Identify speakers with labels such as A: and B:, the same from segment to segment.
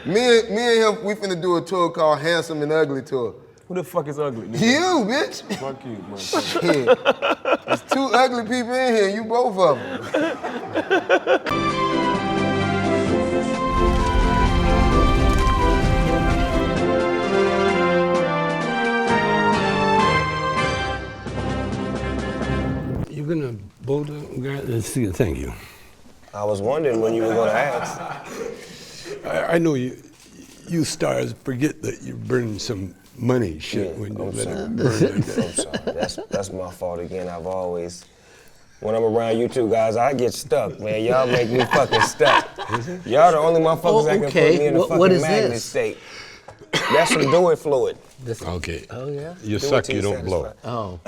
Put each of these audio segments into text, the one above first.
A: Me and him, we finna do a tour called Handsome and Ugly Tour.
B: Who the fuck is ugly? Nigga?
A: You, bitch.
B: Fuck you, man.
A: Shit. There's 2 ugly people in here, you both of them.
C: You're gonna boulder? Thank you.
D: I was wondering when you were gonna ask.
C: I know you stars forget that you're burning some money shit when you let it burn like that.
D: I'm sorry. That's my fault again. I've always, when I'm around you two guys, I get stuck, man. Y'all make me fucking stuck. Y'all the only motherfuckers that can put me in a fucking magnet state. That's some do-it fluid.
C: Okay.
E: Oh, yeah?
C: You suck, you don't blow.
E: Oh.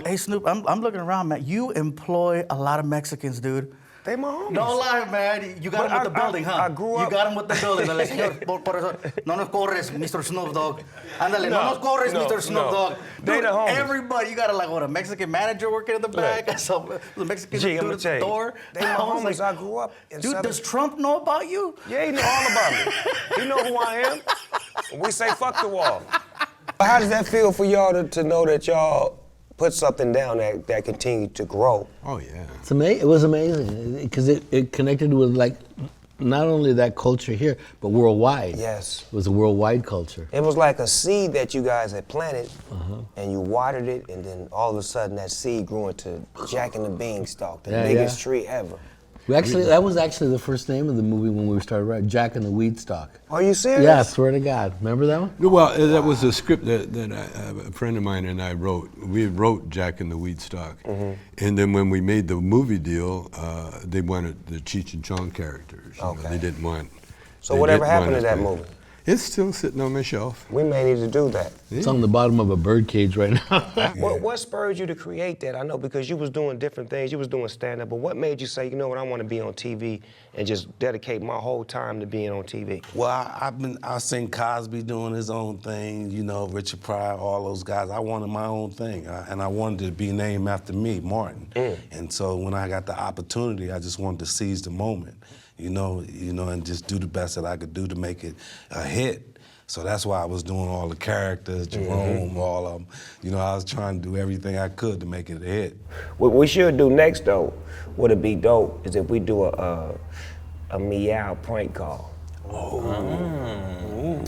F: Hey, Snoop, I'm looking around, man. You employ a lot of Mexicans, dude.
D: They my homies.
F: Don't lie, man. You got him with the building, huh?
D: I grew up.
F: You got him with the building. Like, señor, por eso, no nos corres, Mr. Snoop Dogg. Ándale, no nos corres, Mr. Snoop Dogg.
D: They the homies.
F: Everybody, you got a Mexican manager working in the back, the Mexican dude at the door.
D: They my homies. I grew up in
F: Dude,
D: Southern.
F: does Trump know about you?
D: Yeah, he know all about me. He know who I am. We say fuck the wall. But how does that feel for y'all to know that y'all put something down that continued to grow?
C: Oh yeah.
E: It was amazing because it connected with like not only that culture here, but worldwide.
D: Yes.
E: It was a worldwide culture.
D: It was like a seed that you guys had planted, and you watered it, and then all of a sudden that seed grew into Jack and the Beanstalk, the biggest tree ever.
E: That was actually the first name of the movie when we started writing, Jack and the Weedstock.
D: Are you serious?
E: Yeah, I swear to God. Remember that one?
C: Well, that was a script that a friend of mine and I wrote. We wrote Jack and the Weedstock. And then when we made the movie deal, they wanted the Cheech and Chong characters. You know, they didn't want.
D: So whatever happened to that movie?
C: It's still sitting on my shelf.
D: We may need to do that.
E: It's on the bottom of a bird cage right now.
D: What spurred you to create that? I know because you was doing different things, you was doing stand-up, but what made you say, you know what, I want to be on TV and just dedicate my whole time to being on TV?
G: Well, I've seen Cosby doing his own thing, you know, Richard Pryor, all those guys. I wanted my own thing, and I wanted it to be named after me, Martin. And so when I got the opportunity, I just wanted to seize the moment. You know, and just do the best that I could do to make it a hit. So that's why I was doing all the characters, Jerome, all of them. You know, I was trying to do everything I could to make it a hit.
D: What we should do next, though, would it be dope, is if we do a meow prank call.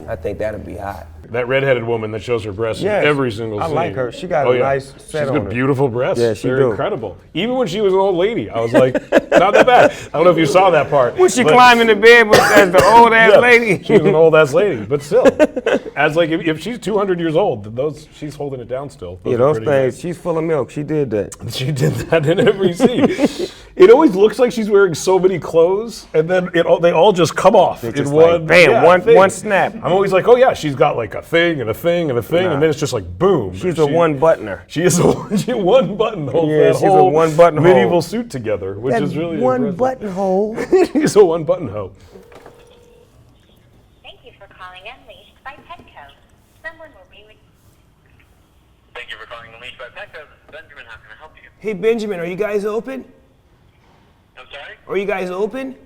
D: I think that'd be hot.
B: That redheaded woman that shows her breasts in every single scene.
D: I like her. She got a nice set
B: She's
D: on
B: got
D: her.
B: beautiful breasts.
D: Yeah, she
B: They're
D: do.
B: incredible. Even when she was an old lady, I was like, not that bad. I don't know if you saw that part.
D: Was she climbing the bed as the old ass lady?
B: She was an old ass lady, but still, as like if she's 200 years old, she's holding it down still.
D: Those things. She's full of milk. She did that.
B: She did that in every scene. It always looks like she's wearing so many clothes, and then they all just come off in one.
D: Bam, one snap.
B: I'm always like, oh yeah, she's got like a thing and a thing and a thing, and then it's just like boom.
D: She's a one-buttoner.
B: She is a one-button holds
D: Yeah,
B: that
D: she's a
B: whole
D: one-button
B: medieval
D: hole.
B: suit together, which
D: That
B: is really
D: one-button hole.
B: She's a one-button hoe.
H: Thank you for calling Unleashed by Petco. Someone will be with you. Thank you for calling Unleashed by Petco. This is Benjamin. How can I help you?
D: Hey, Benjamin, are you guys open?
H: I'm sorry?
D: Are you guys open?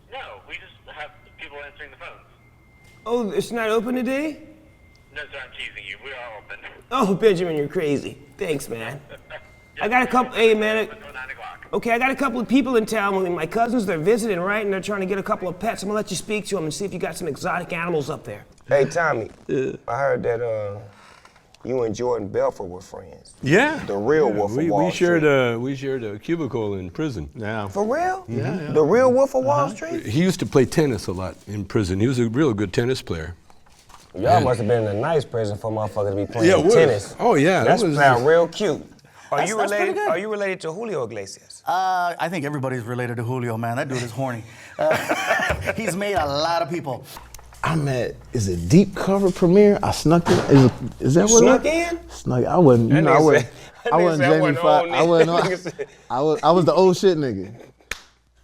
H: No, we just have people answering the phones.
D: Oh, it's not open today?
H: No, sir, I'm teasing you. We are open.
D: Oh, Benjamin, you're crazy. Thanks, man. I got a couple, hey, man.
H: Until 9 o'clock.
D: Okay, I got a couple of people in town with me. My cousins, they're visiting, right? And they're trying to get a couple of pets. I'm gonna let you speak to them and see if you got some exotic animals up there. Hey, Tommy, I heard that you and Jordan Belfort were friends.
C: Yeah.
D: The real Wolf of Wall Street.
C: We shared a cubicle in prison. Yeah.
D: For real?
C: Yeah.
D: The real Wolf of Wall Street?
C: He used to play tennis a lot in prison. He was a real good tennis player.
D: Y'all must have been in a nice prison for motherfuckers to be playing
C: it
D: tennis.
C: was. Oh yeah,
D: That sounds real cute.
F: That's pretty good.
D: Are you related to Julio Iglesias?
F: I think everybody's related to Julio, man. That dude is horny. He's made a lot of people.
E: I'm at, is it Deep Cover premiere? I snuck in. Is that what
D: Snuck in?
E: Snuck. I wasn't. You know, I wasn't. I wasn't Jamie Foxx. I
D: wasn't.
E: I was the old shit nigga.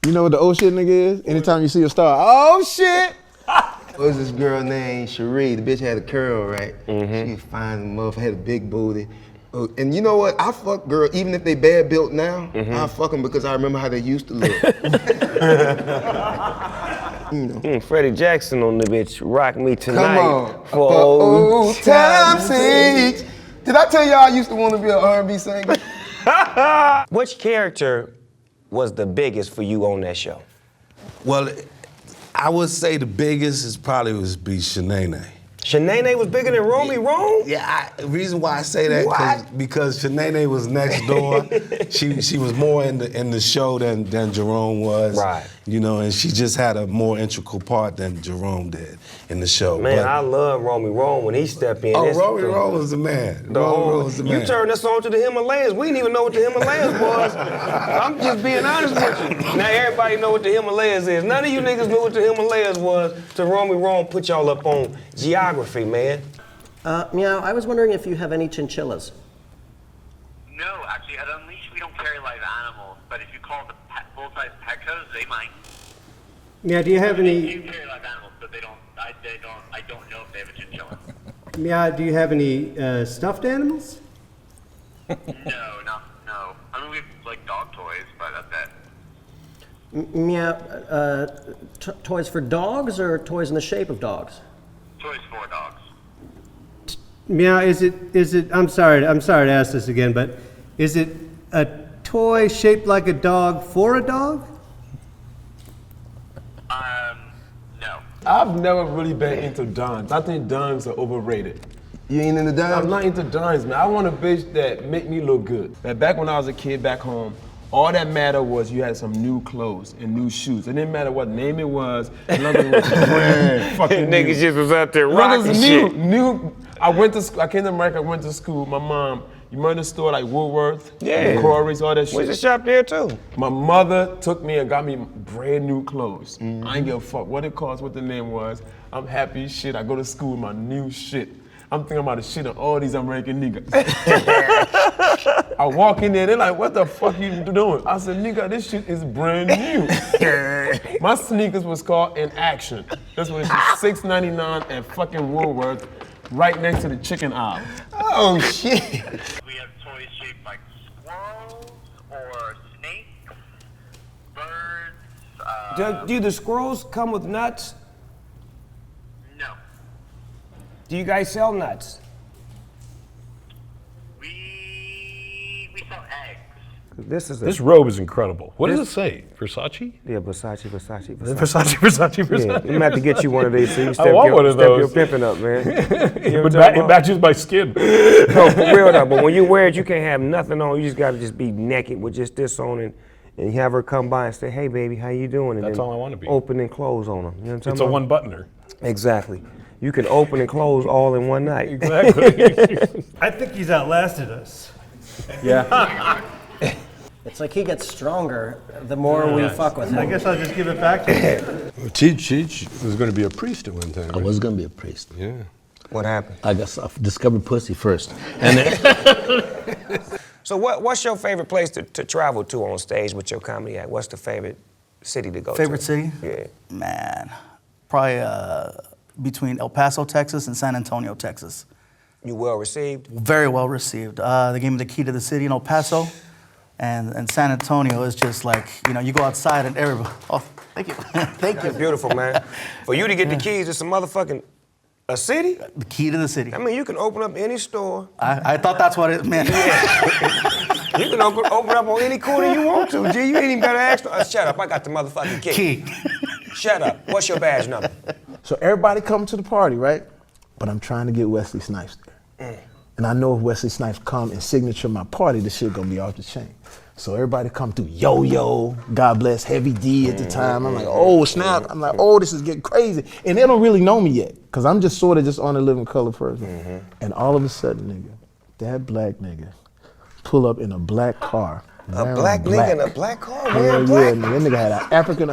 E: You know what the old shit nigga is? Anytime you see a star, oh shit.
A: What was this girl named Cherie? The bitch had a curl, right? She was fine, motherfucker, had a big booty. And you know what? I fuck girls, even if they bad built now, I fuck them because I remember how they used to look.
D: Freddie Jackson on the bitch, rock me tonight.
A: Come on.
D: For
A: old time's sake. Did I tell y'all I used to want to be an R&B singer?
D: Which character was the biggest for you on that show?
G: Well, I would say the biggest is probably be Shanae.
D: Shanae was bigger than Romy Rome?
G: Yeah, the reason why I say that because Shanae was next door. she was more in the show than Jerome was.
D: Right.
G: You know, and she just had a more integral part than Jerome did in the show.
D: Man, I love Romy Rome when he stepped in.
G: Oh, Romy Rome was the man. Romy Rome was the man.
D: You turned us on to the Himalayas. We didn't even know what the Himalayas was. I'm just being honest with you. Now everybody know what the Himalayas is. None of you niggas knew what the Himalayas was till Romy Rome put y'all up on geography, man.
I: Meow, I was wondering if you have any chinchillas.
H: No, actually, at Unleash, we don't carry live animals, but if you call the full-size pet codes, they might.
J: Yeah, do you have
H: They
J: any?
H: do carry live animals, but they don't. I don't know if they have a chinchilla.
J: Yeah, do you have any stuffed animals?
H: No. I mean, we have like dog toys, but that's it.
I: Meow, toys for dogs or toys in the shape of dogs?
H: Toys for dogs.
J: Meow, is it? I'm sorry to ask this again, but is it a toy shaped like a dog for a dog?
H: No.
K: I've never really been into Dons. I think Dons are overrated.
A: You ain't into Dons?
K: I'm not into Dons, man. I want a bitch that make me look good. Man, back when I was a kid back home, all that mattered was you had some new clothes and new shoes. It didn't matter what name it was. As long as it was brand fucking new.
D: Niggas just was out there rocking shit.
K: New. I came to America, I went to school. My mom, you remember the store like Woolworth?
D: Yeah.
K: Corey's, all that shit.
D: Went to shop there too.
K: My mother took me and got me brand new clothes. I ain't give a fuck what it cost, what the name was. I'm happy as shit. I go to school with my new shit. I'm thinking about the shit on all these American niggas. I walk in there, they're like, what the fuck you doing? I said, nigga, this shit is brand new. My sneakers was called In Action. That's what it's $6.99 at fucking Woolworth, right next to the chicken aisle.
A: Oh, shit.
H: We have toys shaped like squirrels or snakes, birds.
D: Do the squirrels come with nuts?
H: No.
D: Do you guys sell nuts?
H: We sell eggs.
B: This robe is incredible. What does it say? Versace?
D: Yeah, Versace.
B: Versace.
D: Yeah, I'm gonna have to get you one of these so you step,
B: I want one of
D: step your
B: those.
D: pimping up, man.
B: It matches my skin.
D: No, for real though, but when you wear it, you can't have nothing on. You just gotta just be naked with just this on and have her come by and say, hey baby, how you doing? And
B: That's
D: then
B: all I want to be.
D: open and close on them. You know what I'm talking
B: It's a
D: about?
B: one-buttoner.
D: Exactly. You can open and close all in one night.
B: Exactly.
J: I think he's outlasted us.
K: Yeah.
I: It's like he gets stronger the more we fuck with him.
J: I guess I'll just give it back to you.
C: Cheech was going to be a priest at one time.
E: I was gonna be a priest.
C: Yeah.
D: What happened?
E: I discovered pussy first, and then
D: So what's your favorite place to travel to on stage with your comedy act? What's the favorite city to go to?
F: Favorite city?
D: Yeah.
F: Man, probably between El Paso, Texas and San Antonio, Texas.
D: You well received?
F: Very well received. They gave me the key to the city in El Paso, and San Antonio is just like, you go outside and everybody, oh, thank you. Thank you.
D: That's beautiful, man. For you to get the keys to some motherfucking, a city?
F: The key to the city.
D: I mean, you can open up any store.
F: I thought that's what it meant.
D: You can open up on any corner you want to, G. You ain't even gotta ask. Shut up, I got the motherfucking key. Shut up. What's your badge number?
L: So everybody come to the party, right? But I'm trying to get Wesley Snipes there. And I know if Wesley Snipes come and signature my party, this shit gonna be off the chain. So everybody come through Yo-Yo, God bless Heavy D at the time. I'm like, oh snap. I'm like, oh, this is getting crazy. And they don't really know me yet, because I'm just sort of just on the Living Color person. And all of a sudden, nigga, that black nigga pull up in a black car.
D: A black nigga in a black car wearing
L: Yeah,
D: black?
L: that nigga had an African,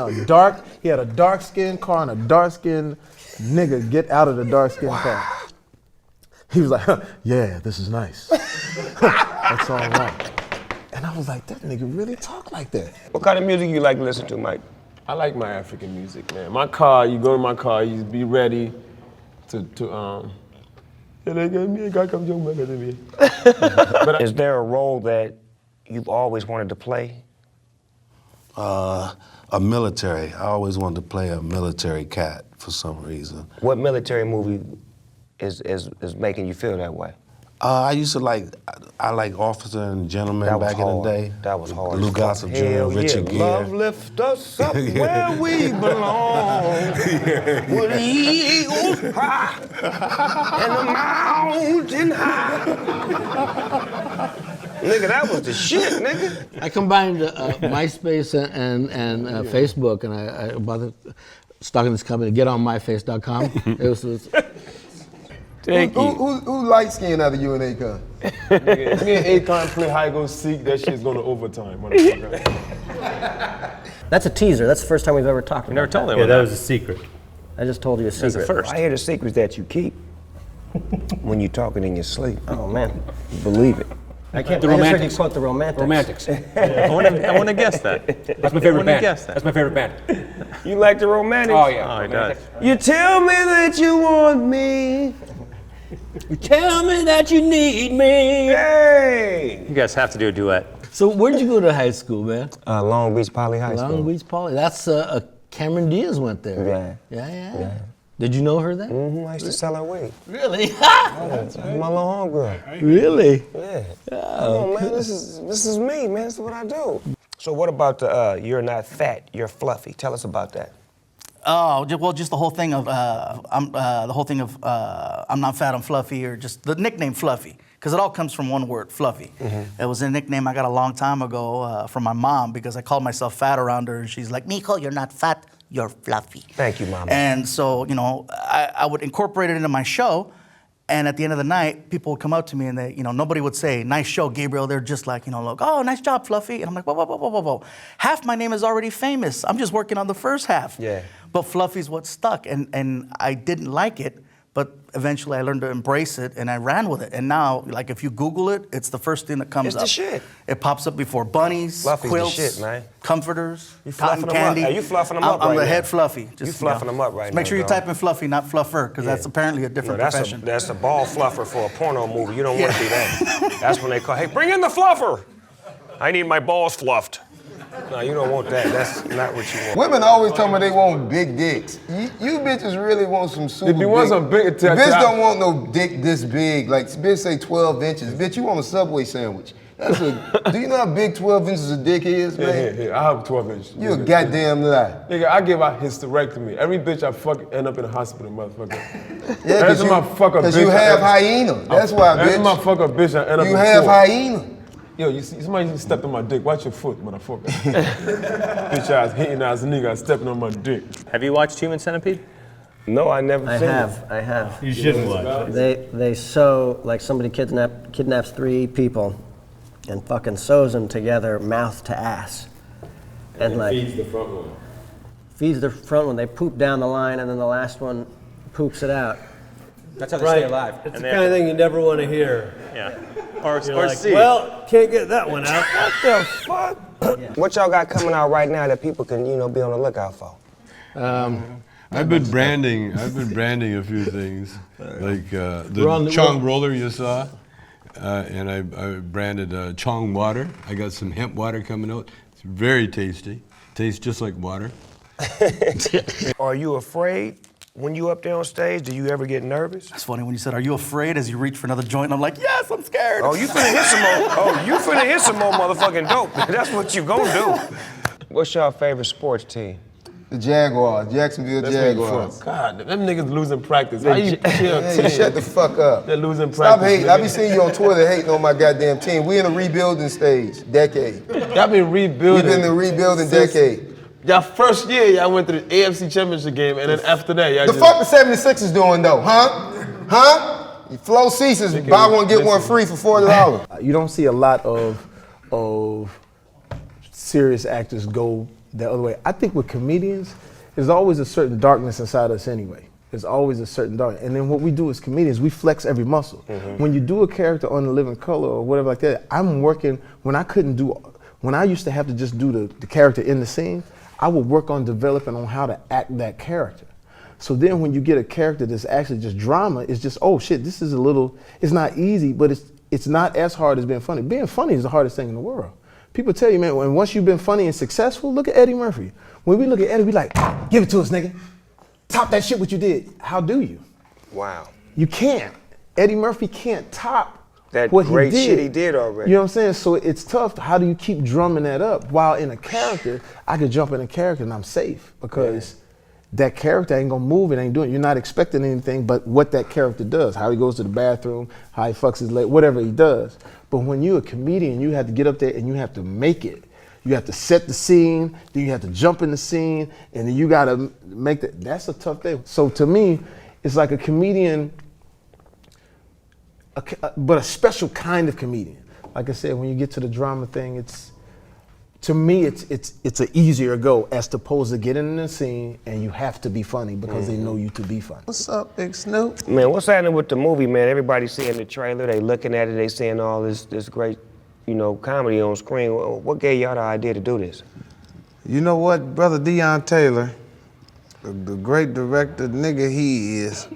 L: he had a dark skinned car and a dark skinned nigga get out of the dark skinned car. He was like, yeah, this is nice. That's all right. And I was like, that nigga really talk like that.
D: What kind of music you like to listen to, Mike?
K: I like my African music, man. My car, you go to my car, you be ready to
D: Is there a role that you've always wanted to play?
G: A military. I always wanted to play a military cat for some reason.
D: What military movie is making you feel that way?
G: I used to I like Officer and Gentleman back in the day.
D: That was hard.
G: Lou Gossett Jr., Richard Gere.
D: Love lift us up where we belong. With the eagles high and the mountain high. Nigga, that was the shit, nigga.
E: I combined MySpace and Facebook, and I bought starting this company, getonmyface.com. It was
A: Who light skinned out of you and Akon?
K: Nigga, me and Akon play hide go seek, that shit's going to overtime, motherfucker.
I: That's a teaser. That's the first time we've ever talked about
M: never told
I: that.
M: anyone
J: that was a secret.
I: I just told you a secret.
M: That's the first.
D: I hear the secrets that you keep when you talking in your sleep.
I: Oh, man.
D: Believe it.
I: I can't.
M: The
I: I just heard you
M: Romantics.
I: quote the Romantics.
M: Romantics. I want to guess that. That's my favorite band. That's my favorite band.
D: You like the Romantics?
M: Oh yeah. Oh, he does.
D: You tell me that you want me.
E: You tell me that you need me.
D: Hey!
M: You guys have to do a duet.
E: So where'd you go to high school, man?
D: Long Beach Poly High School.
E: Long Beach Poly. That's Cameron Diaz went there. Yeah. Did you know her then?
D: Mm-hmm. I used to sell her weed.
E: Really?
D: Yeah, my little homegirl.
E: Really?
D: Yeah. Oh, man, this is me, man. This is what I do. So what about the you're not fat, you're fluffy? Tell us about that.
F: Oh, well, just the whole thing of I'm not fat, I'm fluffy, or just the nickname Fluffy, because it all comes from one word, fluffy. Mm-hmm. It was a nickname I got a long time ago from my mom because I called myself fat around her, and she's like, Nico, you're not fat, you're fluffy.
D: Thank you, Mama.
F: And so, I would incorporate it into my show, and at the end of the night, people would come up to me and they, nobody would say, nice show, Gabriel. They're just like, look, oh, nice job, Fluffy. And I'm like, whoa. Half my name is already famous. I'm just working on the first half.
D: Yeah.
F: But Fluffy's what stuck, and I didn't like it, but eventually I learned to embrace it, and I ran with it. And now, like, if you Google it, it's the first thing that comes up.
D: It's the shit.
F: It pops up before bunnies,
D: Fluffy's
F: quilts,
D: the shit, man.
F: Comforters,
D: You
F: cotton
D: fluffing them
F: candy.
D: up. Hey, you fluffing them up
F: I'm
D: right
F: the
D: now.
F: head Fluffy.
D: You fluffing them up right now,
F: Make sure you
D: dog.
F: type in Fluffy, not Fluffer, because that's apparently a different profession.
D: That's a ball fluffer for a porno movie. You don't want to do that. That's when they call, hey, bring in the fluffer. I need my balls fluffed. No, you don't want that. That's not what you want.
A: Women always tell me they want big dicks. You bitches really want some super
K: If you want some big,
A: bitch don't want no dick this big. Like, bitch say 12 inches. Bitch, you want a Subway sandwich. Do you know how big 12 inches of dick is, man?
K: Yeah. I have 12 inches.
A: You a goddamn lie.
K: Nigga, I give out hysterectomy. Every bitch I fuck end up in the hospital, motherfucker.
A: Yeah,
K: Every time I fuck a bitch.
A: Because you have hyena. That's why, bitch.
K: Every time I fuck a bitch, I end up in
A: You have
K: court.
A: hyena.
K: Yo, you see, somebody stepped on my dick. Watch your foot, motherfucker. Bitch ass, hating ass nigga stepping on my dick.
M: Have you watched Human Centipede?
D: No, I never seen it.
I: I have.
J: You shouldn't watch.
I: They sew, like somebody kidnaps 3 people and fucking sews them together mouth to ass. And like
K: Feeds the front one.
I: feeds the front one, they poop down the line, and then the last one poops it out.
M: That's how they stay alive.
J: It's the kind of thing you never want to hear.
M: Yeah. Or
J: Like,
M: see.
J: well, can't get that one out.
D: What the fuck? What y'all got coming out right now that people can, be on the lookout for?
C: I've been branding a few things, like the Chong roller you saw, and I branded Chong water. I got some hemp water coming out. It's very tasty. Tastes just like water.
D: Are you afraid when you up there on stage? Do you ever get nervous?
F: It's funny when you said, "Are you afraid?" As you reach for another joint, I'm like, "Yes, I'm scared."
D: Oh, you finna hit some more. Oh, you finna hit some more motherfucking dope. That's what you gonna do. What's your favorite sports team?
A: The Jaguars, Jacksonville Jaguars.
K: God, them niggas losing practice. How you chill?
A: Hey, shut the fuck up.
K: They're losing
A: Stop
K: practice.
A: hating. I be seeing you on Twitter hating on my goddamn team. We in a rebuilding stage, decade.
K: Y'all been rebuilding.
A: We've been in a rebuilding decade.
K: Y'all first year, y'all went to the AFC Championship game, and then after that, y'all
A: The fuck the 76ers doing though, huh? Flow ceases, buy one, get one free for $40.
L: You don't see a lot of serious actors go the other way. I think with comedians, there's always a certain darkness inside us anyway. There's always a certain darkness. And then what we do as comedians, we flex every muscle. Mm-hmm. When you do a character on The Living Color or whatever like that, I'm working, when I used to have to just do the character in the scene, I would work on developing on how to act that character. So then when you get a character that's actually just drama, it's just, oh shit, this is it's not easy, but it's not as hard as being funny. Being funny is the hardest thing in the world. People tell you, man, when once you've been funny and successful, look at Eddie Murphy. When we look at Eddie, we like, give it to us, nigga. Top that shit what you did. How do you?
D: Wow.
L: You can't. Eddie Murphy can't top
D: That
L: what
D: great
L: he did.
D: shit he did already.
L: You know what I'm saying? So it's tough. How do you keep drumming that up? While in a character, I could jump in a character and I'm safe because that character ain't gonna move, it ain't doing. You're not expecting anything but what that character does. How he goes to the bathroom, how he fucks his leg, whatever he does. But when you're a comedian, you have to get up there and you have to make it. You have to set the scene, then you have to jump in the scene, and then you gotta make that. That's a tough thing. So to me, it's like a comedian, but a special kind of comedian. Like I said, when you get to the drama thing, to me, it's an easier go as opposed to getting in the scene and you have to be funny because they know you to be funny.
K: What's up, Big Snoop?
D: Man, what's happening with the movie, man? Everybody seeing the trailer, they looking at it, they seeing all this great, comedy on screen. What gave y'all the idea to do this?
N: You know what, Brother Deion Taylor, the great director nigga he is,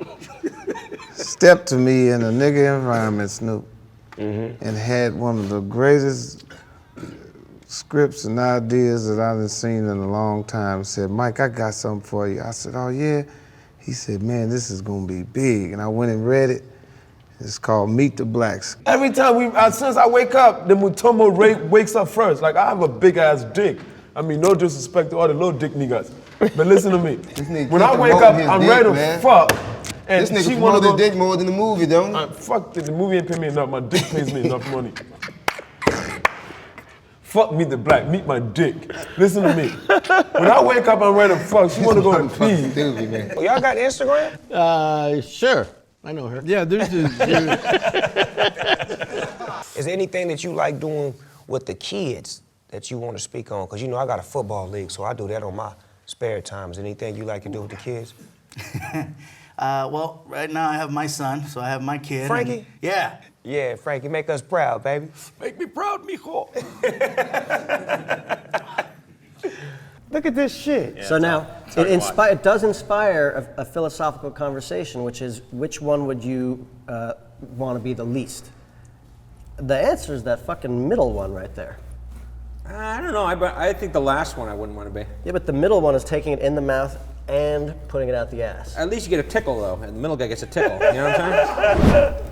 N: stepped to me in a nigga environment, Snoop, and had one of the greatest scripts and ideas that I've seen in a long time. Said, Mike, I got something for you. I said, oh yeah? He said, man, this is gonna be big. And I went and read it. It's called Meet the Blacks.
K: Every time as soon as I wake up, the Mutombo wakes up first. Like, I have a big ass dick. I mean, no disrespect to all the little dick niggas. But listen to me. When I wake up, I'm ready to fuck. And
A: this nigga promote his dick more than the movie, don't he?
K: Fuck, the movie ain't pay me enough. My dick pays me enough money. Fuck Meet the Black, meet my dick. Listen to me. When I wake up, I'm ready to fuck. She wanna go and pee.
D: Oh, y'all got Instagram?
E: Sure. I know her.
K: Yeah, there's
D: Is there anything that you like doing with the kids that you want to speak on? Because I got a football league, so I do that on my spare time. Is there anything you like to do with the kids?
F: Well, right now I have my son, so I have my kid.
D: Frankie?
F: Yeah.
D: Yeah, Frankie, make us proud, baby.
B: Make me proud, mijo.
I: Look at this shit. Yeah, so now, it does inspire a philosophical conversation, which is, which one would you want to be the least? The answer is that fucking middle one right there.
M: I don't know. I think the last one I wouldn't want to be.
I: Yeah, but the middle one is taking it in the mouth and putting it out the ass.
M: At least you get a tickle, though. And the middle guy gets a tickle. You know what I'm saying?